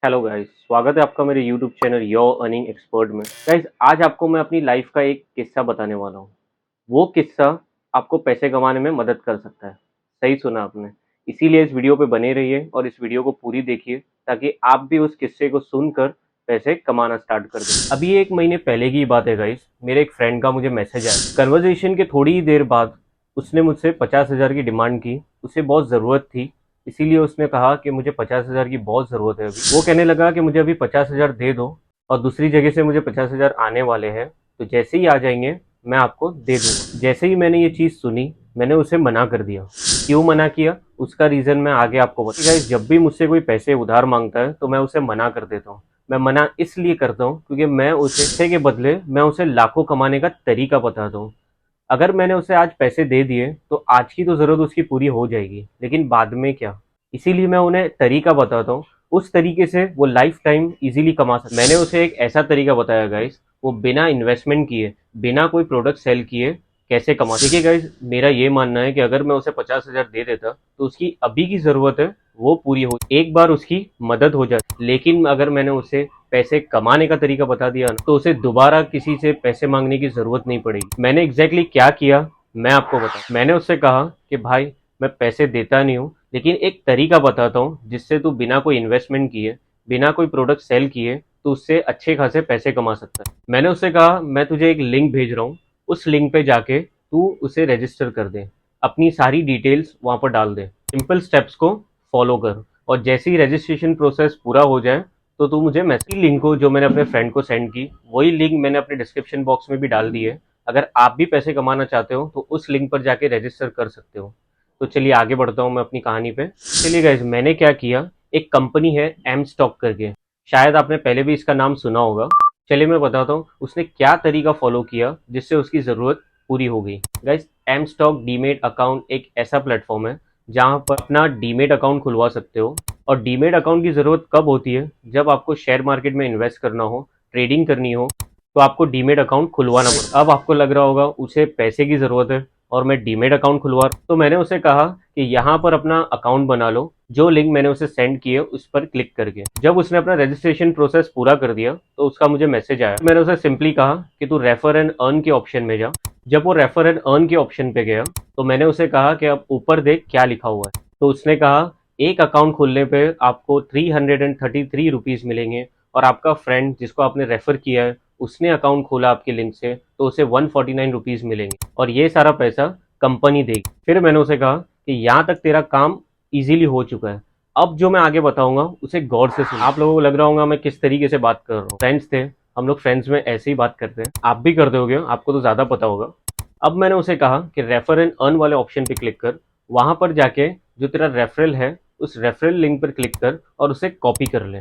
Hello guys, स्वागत है आपका मेरे YouTube channel your earning expert में। गाइस, आज आपको मैं अपनी लाइफ का एक किस्सा बताने वाला हूँ। वो किस्सा आपको पैसे कमाने में मदद कर सकता है। सही सुना आपने। इसीलिए इस वीडियो पे बने रहिए और इस वीडियो को पूरी देखिए ताकि आप भी उस किस्से को सुनकर पैसे कमाना स्टार्ट कर दें। अभी 1 महीने पहले की बात है गाइस, मेरे एक फ्रेंड का मुझे मैसेज आया। कन्वर्जेशन के थोड़ी ही देर बाद उसने मुझसे 50,000 की डिमांड की। उसे बहुत ज़रूरत थी, इसीलिए उसने कहा कि मुझे 50,000 की बहुत ज़रूरत है। अभी वो कहने लगा कि मुझे अभी 50,000 दे दो और दूसरी जगह से मुझे 50,000 आने वाले हैं, तो जैसे ही आ जाएंगे मैं आपको दे दूंगा। जैसे ही मैंने ये चीज़ सुनी, मैंने उसे मना कर दिया। क्यों मना किया, उसका रीज़न मैं आगे आपको बताऊंगा। गाइस, जब भी मुझसे कोई पैसे उधार मांगता है तो मैं उसे मना कर देता हूँ। मैं मना इसलिए करता हूँ क्योंकि मैं उसे पैसे के बदले मैं उसे लाखों कमाने का तरीका बताता हूँ। अगर मैंने उसे आज पैसे दे दिए तो आज की तो ज़रूरत उसकी पूरी हो जाएगी, लेकिन बाद में क्या? इसीलिए मैं उन्हें तरीका बताता हूँ। उस तरीके से वो लाइफ टाइम इजीली कमा सकते। मैंने उसे एक ऐसा तरीका बताया गाइस, वो बिना इन्वेस्टमेंट किए, बिना कोई प्रोडक्ट सेल किए कैसे कमा। देखिए गाइस, मेरा ये मानना है कि अगर मैं उसे 50,000 दे देता तो उसकी अभी की ज़रूरत है वो पूरी हो, एक बार उसकी मदद हो जाती। लेकिन अगर मैंने उसे पैसे कमाने का तरीका बता दिया ना, तो उसे दोबारा किसी से पैसे मांगने की ज़रूरत नहीं पड़ेगी। मैंने एग्जैक्टली क्या किया मैं आपको बताऊं। मैंने उससे कहा कि भाई, मैं पैसे देता नहीं हूँ, लेकिन एक तरीका बताता हूँ जिससे तू बिना कोई इन्वेस्टमेंट किए, बिना कोई प्रोडक्ट सेल किए, तो उससे अच्छे खासे पैसे कमा सकता है। मैंने उससे कहा, मैं तुझे एक लिंक भेज रहा हूँ, उस लिंक पे जाके तू उसे रजिस्टर कर दे, अपनी सारी डिटेल्स वहाँ पर डाल दे, सिंपल स्टेप्स को फॉलो कर, और जैसे ही रजिस्ट्रेशन प्रोसेस पूरा हो जाए तो तू मुझे मैसेज। लिंक को जो मैंने अपने फ्रेंड को सेंड की, वही लिंक मैंने अपने डिस्क्रिप्शन बॉक्स में भी डाल दी है। अगर आप भी पैसे कमाना चाहते हो तो उस लिंक पर जाके रजिस्टर कर सकते हो। तो चलिए आगे बढ़ता हूँ मैं अपनी कहानी पे। चलिए गाइज, मैंने क्या किया, एक कंपनी है एम स्टॉक करके, शायद आपने पहले भी इसका नाम सुना होगा। चलिए मैं बताता हूँ उसने क्या तरीका फॉलो किया जिससे उसकी ज़रूरत पूरी हो गई। Guys, M Stock demat account एक ऐसा प्लेटफॉर्म है जहाँ पर अपना डीमेट अकाउंट खुलवा सकते हो। और डीमेट अकाउंट की ज़रूरत कब होती है, जब आपको शेयर मार्केट में इन्वेस्ट करना हो, ट्रेडिंग करनी हो, तो आपको डीमेट अकाउंट खुलवाना पड़ता है। अब आपको लग रहा होगा उसे पैसे की ज़रूरत है और मैं डीमेट अकाउंट खुलवा, तो मैंने उसे कहा कि यहाँ पर अपना अकाउंट बना लो, जो लिंक मैंने उसे सेंड किए उस पर क्लिक करके। जब उसने अपना रजिस्ट्रेशन प्रोसेस पूरा कर दिया तो उसका मुझे मैसेज आया। मैंने उसे सिंपली कहा कि तू रेफर एंड अर्न के ऑप्शन में जा। जब वो रेफर एंड अर्न के ऑप्शन पे गया तो मैंने उसे कहा कि अब ऊपर देख क्या लिखा हुआ है। तो उसने कहा, एक अकाउंट खोलने पे आपको 333 रुपीज़ मिलेंगे, और आपका फ्रेंड जिसको आपने रेफर किया है उसने अकाउंट खोला आपके लिंक से तो उसे 149 रुपीज़ मिलेंगे, और ये सारा पैसा कंपनी देगी। फिर मैंने उसे कहा कि यहाँ तक तेरा काम इजीली हो चुका है, अब जो मैं आगे बताऊंगा उसे गौर से सुन। आप लोगों को लग रहा होगा मैं किस तरीके से बात कर रहा हूँ। फ्रेंड्स थे हम लोग, फ्रेंड्स में ऐसे ही बात करते हैं, आप भी करते होगे, आपको तो ज़्यादा पता होगा। अब मैंने उसे कहा कि रेफर एंड अर्न वाले ऑप्शन पे क्लिक कर, वहां पर जाके जो तेरा रेफरल है उस रेफरल लिंक पर क्लिक कर और उसे कॉपी कर ले।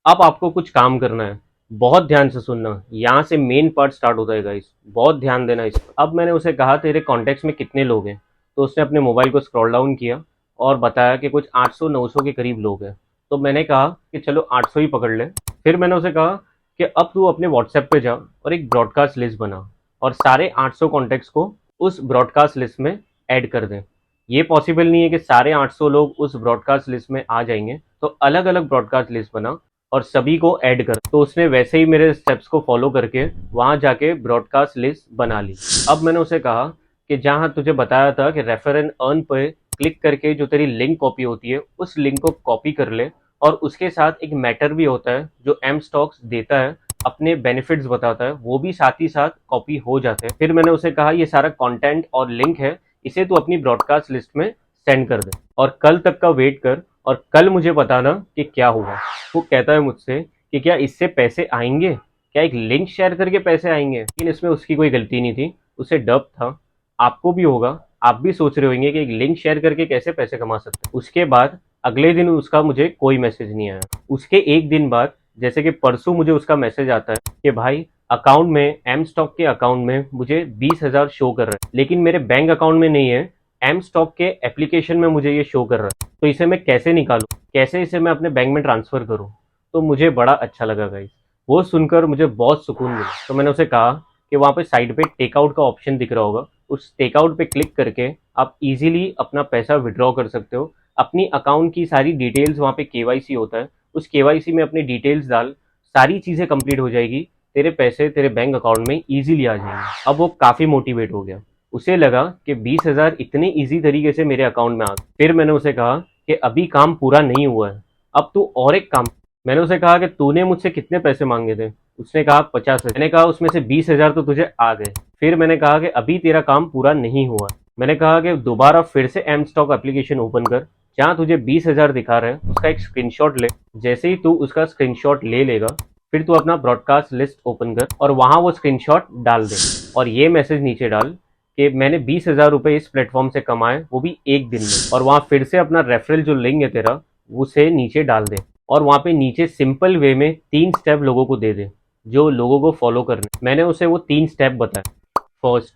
अब आपको कुछ काम करना है, बहुत ध्यान से सुनना, यहाँ से मेन पार्ट स्टार्ट होता है गाइस, बहुत ध्यान देना इस पर। अब मैंने उसे कहा तेरे कॉन्टेक्ट्स में कितने लोग हैं, तो उसने अपने मोबाइल को स्क्रॉल डाउन किया और बताया कि कुछ 800-900 के करीब लोग हैं। तो मैंने कहा कि चलो 800 ही पकड़ ले। फिर मैंने उसे कहा कि अब तू अपने व्हाट्सएप पे जा और एक ब्रॉडकास्ट लिस्ट बना और सारे 800 कॉन्टेक्ट्स को उस ब्रॉडकास्ट लिस्ट में ऐड कर दें। ये पॉसिबल नहीं है कि सारे 800 लोग उस ब्रॉडकास्ट लिस्ट में आ जाएंगे, तो अलग अलग ब्रॉडकास्ट लिस्ट बना और सभी को ऐड कर। तो उसने वैसे ही मेरे स्टेप्स को फॉलो करके वहां जाके ब्रॉडकास्ट लिस्ट बना ली। अब मैंने उसे कहा कि जहां तुझे बताया था कि रेफर एंड अर्न पे क्लिक करके जो तेरी लिंक कॉपी होती है उस लिंक को कॉपी कर ले, और उसके साथ एक मैटर भी होता है जो एम स्टॉक्स देता है, अपने बेनिफिट्स बताता है, वो भी साथ ही साथ कॉपी हो जाते हैं। फिर मैंने उसे कहा ये सारा कंटेंट और लिंक है, इसे तू अपनी ब्रॉडकास्ट लिस्ट में सेंड कर दे और कल तक का वेट कर और कल मुझे बताना कि क्या हुआ। वो कहता है मुझसे कि क्या इससे पैसे आएंगे, क्या एक लिंक शेयर करके पैसे आएंगे। लेकिन इसमें उसकी कोई गलती नहीं थी, उसे डर था। आपको भी होगा, आप भी सोच रहे होंगे कि एक लिंक शेयर करके कैसे पैसे कमा सकते हैं। उसके बाद अगले दिन उसका मुझे कोई मैसेज नहीं आया। उसके एक दिन बाद, जैसे कि परसों, मुझे उसका मैसेज आता है कि भाई अकाउंट में, एम स्टॉक के अकाउंट में मुझे 20,000 शो कर रहा है, लेकिन मेरे बैंक अकाउंट में नहीं है, एम स्टॉक के एप्लीकेशन में मुझे ये शो कर रहा है, तो इसे मैं कैसे निकालूं, कैसे इसे मैं अपने बैंक में ट्रांसफर करूं। तो मुझे बड़ा अच्छा लगा गाइस, वो सुनकर मुझे बहुत सुकून मिला। तो मैंने उसे कहा कि वहाँ पे साइड पे टेकआउट का ऑप्शन दिख रहा होगा, उस टेकआउट पे क्लिक करके आप इजीली अपना पैसा विड्रॉ कर सकते हो। अपनी अकाउंट की सारी डिटेल्स, वहाँ पे केवाईसी होता है, उस केवाईसी में अपनी डिटेल्स डाल, सारी चीज़ें कंप्लीट हो जाएगी, तेरे पैसे तेरे बैंक अकाउंट में ईज़िली आ जाएंगे। अब वो काफ़ी मोटिवेट हो गया। उसे लगा कि 20,000 इतने ईज़ी तरीके से मेरे अकाउंट में आ गए। फिर मैंने उसे कहा कि अभी काम पूरा नहीं हुआ है, अब तू और एक काम। मैंने उसे कहा कि तूने मुझसे कितने पैसे मांगे थे? उसने कहा 50,000। मैंने कहा उसमें से 20,000 तो तुझे आ गए। फिर मैंने कहा कि अभी तेरा काम पूरा नहीं हुआ। मैंने कहा कि दोबारा फिर से एम स्टॉक एप्लीकेशन ओपन कर, जहाँ तुझे 20,000 दिखा रहा है उसका एक स्क्रीनशॉट ले। जैसे ही तू उसका स्क्रीनशॉट ले लेगा, फिर तू अपना ब्रॉडकास्ट लिस्ट ओपन कर और वहाँ वो स्क्रीनशॉट डाल दे और ये मैसेज नीचे डाल कि मैंने 20,000 रुपये इस प्लेटफॉर्म से कमाए, वो भी एक दिन में। और वहाँ फिर से अपना रेफरल जो लिंक है तेरा, उसे नीचे डाल दे और वहाँ पे नीचे सिंपल वे में 3 स्टेप लोगों को दे दे जो लोगों को फॉलो करने। मैंने उसे वो 3 स्टेप बताए। फर्स्ट,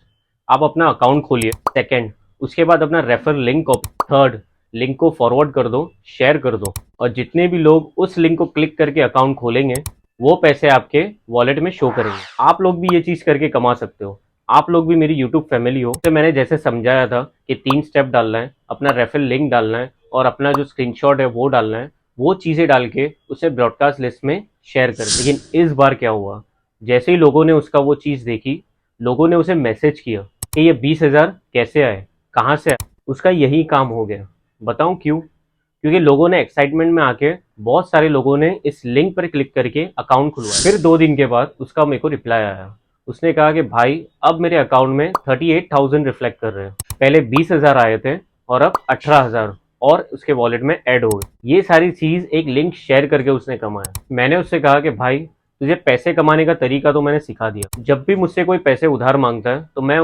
आप अपना अकाउंट खोलिए। सेकंड, उसके बाद अपना refer link copy. Third, link को फॉरवर्ड कर दो, शेयर कर दो, और जितने भी लोग उस लिंक को क्लिक करके अकाउंट खोलेंगे वो पैसे आपके वॉलेट में शो करेंगे। आप लोग भी ये चीज़ करके कमा सकते हो। आप लोग भी मेरी यूट्यूब फैमिली हो। तो मैंने जैसे समझाया था कि 3 स्टेप डालना है, अपना रेफर लिंक डालना है और अपना जो स्क्रीनशॉट है वो डालना है, वो चीज़ें डाल के उसे ब्रॉडकास्ट लिस्ट में शेयर कर। लेकिन इस बार क्या हुआ, जैसे ही लोगों ने उसका वो चीज़ देखी, लोगों ने उसे मैसेज किया कि ये 20,000 कैसे आए, कहाँ से आए। उसका यही काम हो गया। बताऊं क्यों? क्योंकि लोगों ने एक्साइटमेंट में आके, बहुत सारे लोगों ने इस लिंक पर क्लिक करके अकाउंट खुलवाया। फिर 2 दिन के बाद उसका मेरे को रिप्लाई आया। उसने कहा कि भाई अब मेरे अकाउंट में 38,000 रिफ्लेक्ट कर रहे हैं। पहले 20,000 आए थे और अब 18,000 और उसके वॉलेट में ऐड हो गए। ये सारी चीज़ एक लिंक शेयर करके उसने कमाया। मैंने उससे कहा कि भाई तुझे पैसे कमाने का तरीका तो मैंने सिखा दिया। जब भी मुझसे कोई पैसे उधार मांगता है तो मैं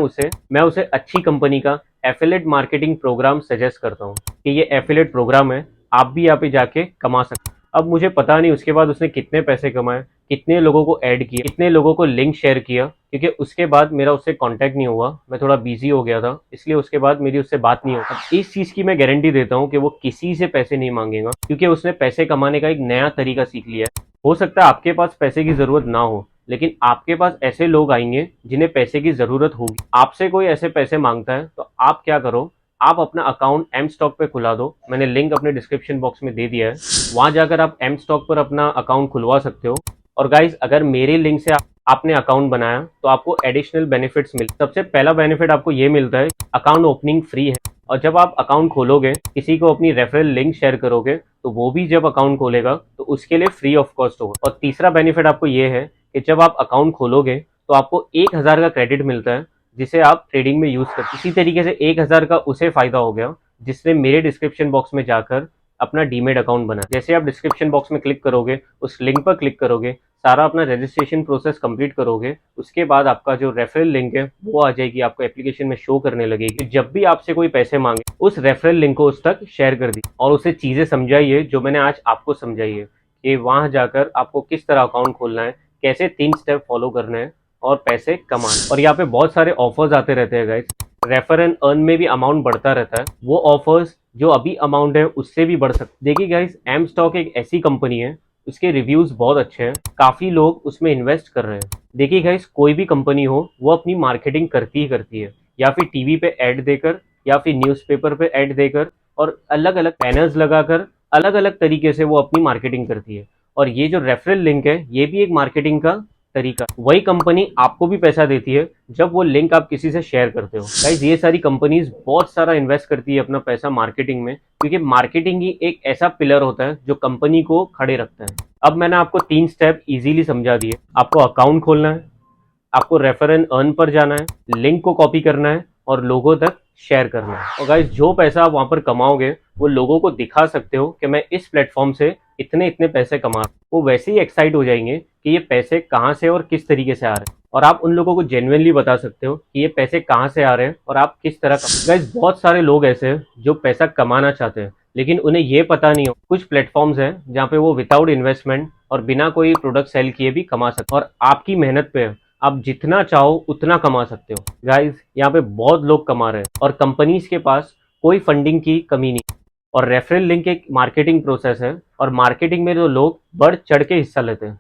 उसे अच्छी कंपनी का एफिलिएट मार्केटिंग प्रोग्राम सजेस्ट करता हूँ कि ये एफिलिएट प्रोग्राम है, आप भी यहाँ पे जाके कमा सकते। अब मुझे पता नहीं उसके बाद उसने कितने पैसे कमाए, कितने लोगों को ऐड किया, कितने लोगों को लिंक शेयर किया, क्योंकि उसके बाद मेरा उससे कांटेक्ट नहीं हुआ। मैं थोड़ा बिजी हो गया था, इसलिए उसके बाद मेरी उससे बात नहीं होती। इस चीज़ की मैं गारंटी देता हूँ कि वो किसी से पैसे नहीं मांगेगा, क्योंकि उसने पैसे कमाने का एक नया तरीका सीख लिया है। हो सकता है आपके पास पैसे की ज़रूरत ना हो, लेकिन आपके पास ऐसे लोग आएंगे जिन्हें पैसे की ज़रूरत होगी। आपसे कोई ऐसे पैसे मांगता है तो आप क्या करो, आप अपना अकाउंट एम स्टॉक पे खुला दो। मैंने लिंक अपने डिस्क्रिप्शन बॉक्स में दे दिया है, वहां जाकर आप एम स्टॉक पर अपना अकाउंट खुलवा सकते हो। और गाइज, अगर मेरे लिंक से आपने अकाउंट बनाया तो आपको एडिशनल बेनिफिट्स मिलते। सबसे पहला बेनिफिट आपको ये मिलता है, अकाउंट ओपनिंग फ्री है। और जब आप अकाउंट खोलोगे, किसी को अपनी रेफरल लिंक शेयर करोगे, तो वो भी जब अकाउंट खोलेगा तो उसके लिए फ्री ऑफ कॉस्ट होगा। और तीसरा बेनिफिट आपको ये है कि जब आप अकाउंट खोलोगे तो आपको 1,000 का क्रेडिट मिलता है, जिसे आप ट्रेडिंग में यूज कर। इसी तरीके से 1,000 का उसे फायदा हो गया जिसने मेरे डिस्क्रिप्शन बॉक्स में जाकर अपना डीमेट अकाउंट बना। जैसे आप डिस्क्रिप्शन बॉक्स में क्लिक करोगे, उस लिंक पर क्लिक करोगे, सारा अपना रजिस्ट्रेशन प्रोसेस कंप्लीट करोगे, उसके बाद आपका जो रेफरल लिंक है वो आ जाएगी, आपको एप्लीकेशन में शो करने लगेगी। जब भी आपसे कोई पैसे मांगे, उस रेफरल लिंक को उस तक शेयर कर दी और उसे चीजें समझाइए जो मैंने आज आपको समझाई है, कि वहां जाकर आपको किस तरह अकाउंट खोलना है, कैसे 3 स्टेप फॉलो करने हैं और पैसे कमाना। और यहाँ पे बहुत सारे ऑफर्स आते रहते हैं गाइस। रेफर एंड अर्न में भी अमाउंट बढ़ता रहता है। वो ऑफर्स जो अभी अमाउंट है उससे भी बढ़ सकते। देखिए गाइस, एम स्टॉक एक ऐसी कंपनी है, उसके रिव्यूज बहुत अच्छे हैं, काफी लोग उसमें इन्वेस्ट कर रहे हैं। देखिए गाइस, कोई भी कंपनी हो वो अपनी मार्केटिंग करती ही करती है, या फिर टीवी पे ऐड देकर, या फिर न्यूज़पेपर पे ऐड देकर, और अलग अलग बैनर्स लगाकर अलग अलग तरीके से वो अपनी मार्केटिंग करती है। और ये जो रेफरल लिंक है, ये भी एक मार्केटिंग का तरीका। वही कंपनी आपको भी पैसा देती है जब वो लिंक आप किसी से शेयर करते हो। गाइस, ये सारी कंपनीज बहुत सारा इन्वेस्ट करती है अपना पैसा मार्केटिंग में, क्योंकि मार्केटिंग ही एक ऐसा पिलर होता है जो कंपनी को खड़े रखता है। अब मैंने आपको 3 स्टेप इजीली समझा दिए। आपको अकाउंट खोलना है, आपको रेफर एंड अर्न पर जाना है, लिंक को कॉपी करना है और लोगों तक शेयर करना है। और गाइस, जो पैसा आप वहां पर कमाओगे वो लोगों को दिखा सकते हो कि मैं इस प्लेटफॉर्म से इतने इतने पैसे कमा रहा हूं। वो वैसे ही एक्साइट हो जाएंगे कि ये पैसे कहाँ से और किस तरीके से आ रहे हैं। और आप उन लोगों को जेन्युइनली बता सकते हो कि ये पैसे कहाँ से आ रहे हैं और आप किस तरह गाइस, बहुत सारे लोग ऐसे हैं जो पैसा कमाना चाहते हैं, लेकिन उन्हें ये पता नहीं हो। कुछ प्लेटफॉर्म्स हैं जहाँ पे वो विदाउट इन्वेस्टमेंट और बिना कोई प्रोडक्ट सेल किए भी कमा सकते हैं, और आपकी मेहनत पे आप जितना चाहो उतना कमा सकते हो। गाइस, यहाँ पे बहुत लोग कमा रहे हैं और कंपनीज के पास कोई फंडिंग की कमी नहीं। और रेफरल लिंक एक मार्केटिंग प्रोसेस है, और मार्केटिंग में जो लोग बढ़ चढ़ के हिस्सा लेते हैं,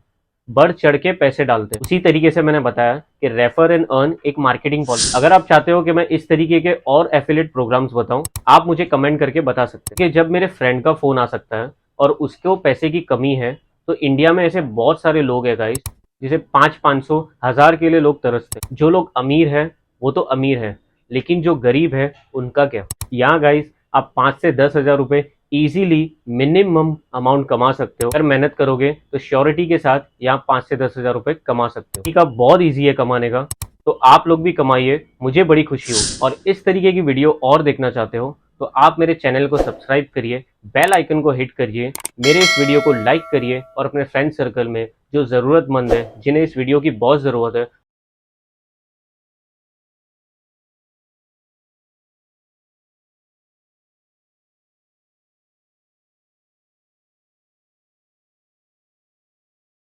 बढ़ चढ़ के पैसे डालते हैं। उसी तरीके से मैंने बताया कि रेफर एंड अर्न एक मार्केटिंग पॉलिसी। अगर आप चाहते हो कि मैं इस तरीके के और एफिलिएट प्रोग्राम्स बताऊं, आप मुझे कमेंट करके बता सकते हैं। कि जब मेरे फ्रेंड का फोन आ सकता है और उसको पैसे की कमी है, तो इंडिया में ऐसे बहुत सारे लोग हैं गाइस, जिसे 500-500 हज़ार के लिए लोग तरसते हैं। जो लोग अमीर हैं वो तो अमीर है, लेकिन जो गरीब है उनका क्या। यहाँ गाइस आप 5 से 10 हज़ार रुपए इजीली मिनिमम अमाउंट कमा सकते हो। अगर मेहनत करोगे तो श्योरिटी के साथ यहाँ 5 से 10 हज़ार रुपए कमा सकते हो। ठीक है, बहुत ईजी है कमाने का, तो आप लोग भी कमाइए, मुझे बड़ी खुशी हो। और इस तरीके की वीडियो और देखना चाहते हो तो आप मेरे चैनल को सब्सक्राइब करिए, बेल आइकन को हिट करिए, मेरे इस वीडियो को लाइक करिए और अपने फ्रेंड सर्कल में जो ज़रूरतमंद है, जिन्हें इस वीडियो की बहुत ज़रूरत है,